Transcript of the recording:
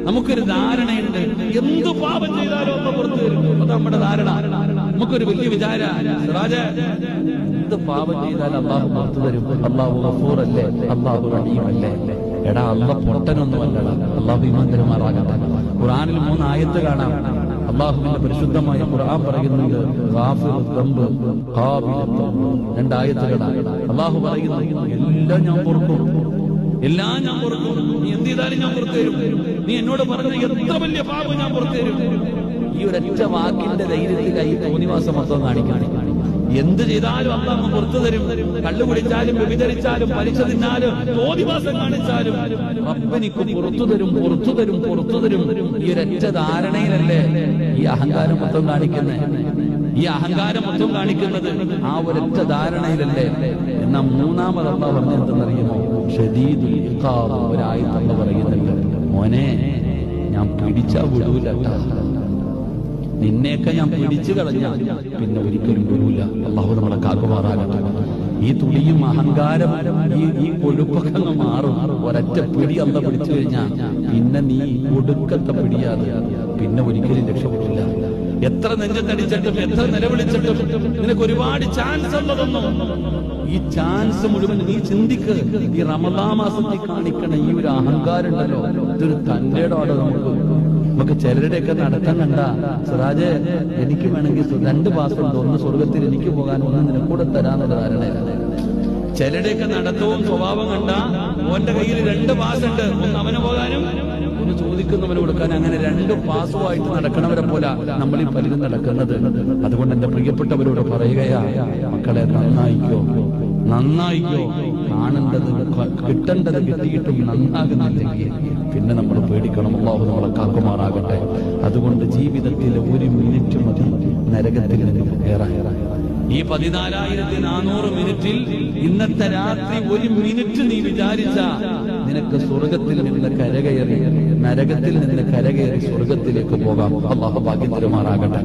നമുക്കൊരു ധാരണയുണ്ട്, എന്ത് പാപം ചെയ്താലോ ഒന്ന് പുറത്തു വരും. അത് നമ്മുടെ ധാരണ. നമുക്കൊരു വലിയ വിചാര, എന്ത് പാപം ചെയ്താലും അള്ളാഹു പുറത്തു തരും. അള്ളാഹു ഗഫൂറല്ലേ, അള്ളാഹു റഹീമല്ലേ. എടാ, അള്ളാഹ് പൊട്ടനൊന്നും അല്ലടാ. അള്ളാഹു ഈമാൻ തരുമാറാകട്ടെ. ഖുർആനിൽ 3 ആയത്ത് കാണാം. അള്ളാഹുവിന്റെ പരിശുദ്ധമായ ഖുർആൻ പറയുന്നത് രണ്ടായത്തുകളാണ്. അള്ളാഹു പറയുന്നത് എല്ലാം ഞാൻ പൊറുക്കും, എല്ലാം ഞാൻ പൊറുക്കും. നീ എന്ത് ചെയ്താലും ഞാൻ പുറത്തു തരും. നീ എന്നോട് പറഞ്ഞ എത്ര വലിയ പാപം ഞാൻ പുറത്തു തരും. ഈ ഒരൊറ്റ വാക്കിന്റെ ധൈര്യത്തിലായി തോന്നിവാസം മൊത്തം കാണിക്കണം. എന്ത് ചെയ്താലും അള്ളാഹു പുറത്തു തരും. കള്ളു കുടിച്ചാലും വ്യഭിചരിച്ചാലും പലിശ തിന്നാലും തോന്നിവാസം കാണിച്ചാലും റബ്ബെനിക്ക് പുറത്തു തരും, പുറത്തു തരും, പുറത്തു തരും. ഈ ഒരൊറ്റ ധാരണയിലല്ലേ ഈ അഹങ്കാരം മൊത്തം കാണിക്കുന്നത്. ഈ അഹങ്കാരം മൊത്തം കാണിക്കുന്നത് ആ ഒരൊറ്റ ധാരണയിലല്ലേ. എന്നാ മൂന്നാമത് അള്ളാഹു പറഞ്ഞെന്തെന്നറിയുമോ? ഷദീദുൽ ഇഖാബ്. ഒരായത്ത് അള്ളാഹു പറയുന്നുണ്ട്, മോനെ ഞാൻ പിടിച്ചാ വിടൂലട്ടാ. നിന്നെയൊക്കെ ഞാൻ പിടിച്ചു കളഞ്ഞ പിന്നെ ഒരിക്കലും വിടൂല. അള്ളാഹു നമ്മളെ കാക്കുമാറാകട്ടെ. ഈ തുണിയും അഹങ്കാരം ഈ കൊഴുപ്പൊക്കെ മാറും. ഒരൊറ്റ പിടി അല്ല പിടിച്ചു കഴിഞ്ഞാൽ പിന്നെ നീ ഒടുക്കത്തെ പിടിയാതെ പിന്നെ ഒരിക്കലും രക്ഷപ്പെട്ടില്ല. എത്ര നെഞ്ചത്തടിച്ചിട്ടും എത്ര നിലവിളിച്ചിട്ടും നിനക്ക് ഒരുപാട് ചാൻസ് ഉള്ളതൊന്നും ഈ ചാൻസ് മുഴുവൻ നീ ചിന്തിക്ക്. ഈ റമദാൻ മാസത്തിൽ കാണിക്കണ ഈ ഒരു അഹങ്കാരം ഉണ്ടല്ലോ, ഇതൊരു തന്റേടോടെ നമുക്ക് ചിലരുടെയൊക്കെ നടത്താൻ കണ്ട, സിറാജെ എനിക്ക് വേണമെങ്കിൽ 2 പാസ്സുണ്ട്, ഒന്ന് സ്വർഗത്തിൽ എനിക്ക് പോകാൻ, ഒന്ന് നിനക്കൂടെ തരാന്നുള്ള ധാരണയാണ്. ചിലരുടെയൊക്കെ നടത്തവും സ്വഭാവം കണ്ട ഓന്റെ കയ്യിൽ 2 പാസ് ഉണ്ട്, ഒന്ന് അവന് പോകാനും ഒന്ന് ചോദിക്കുന്നവന് കൊടുക്കാൻ. അങ്ങനെ 2 പാസുമായിട്ട് നടക്കണവരെ പോലെ നമ്മൾ ഈ പലരും നടക്കുന്നത്. അതുകൊണ്ട് എന്റെ പ്രിയപ്പെട്ടവരോട് പറയുകയാ, മക്കളെ നന്നായിക്കോ, നന്നായിക്കോ. കാണേണ്ടത് കിട്ടേണ്ടത് കിട്ടിയിട്ടും നന്നാകുന്നില്ലെങ്കിൽ പിന്നെ നമ്മൾ പേടിക്കണം. അല്ലാഹു നമ്മളെ കാക്കുമാറാകട്ടെ. അതുകൊണ്ട് ജീവിതത്തിൽ 1 മിനിറ്റ് മതി നരകത്തിൽ നിന്ന് കയറാൻ. ഈ 14,400 മിനിറ്റിൽ ഇന്നത്തെ രാത്രി 1 മിനിറ്റ് നീ വിചാരിച്ച നിനക്ക് സ്വർഗത്തിൽ നിന്ന് കരകയറി നരകത്തിൽ നിന്ന് കരകയറി സ്വർഗത്തിലേക്ക് പോകാം. അല്ലാഹു ഭാഗ്യം തരുമാറാകട്ടെ.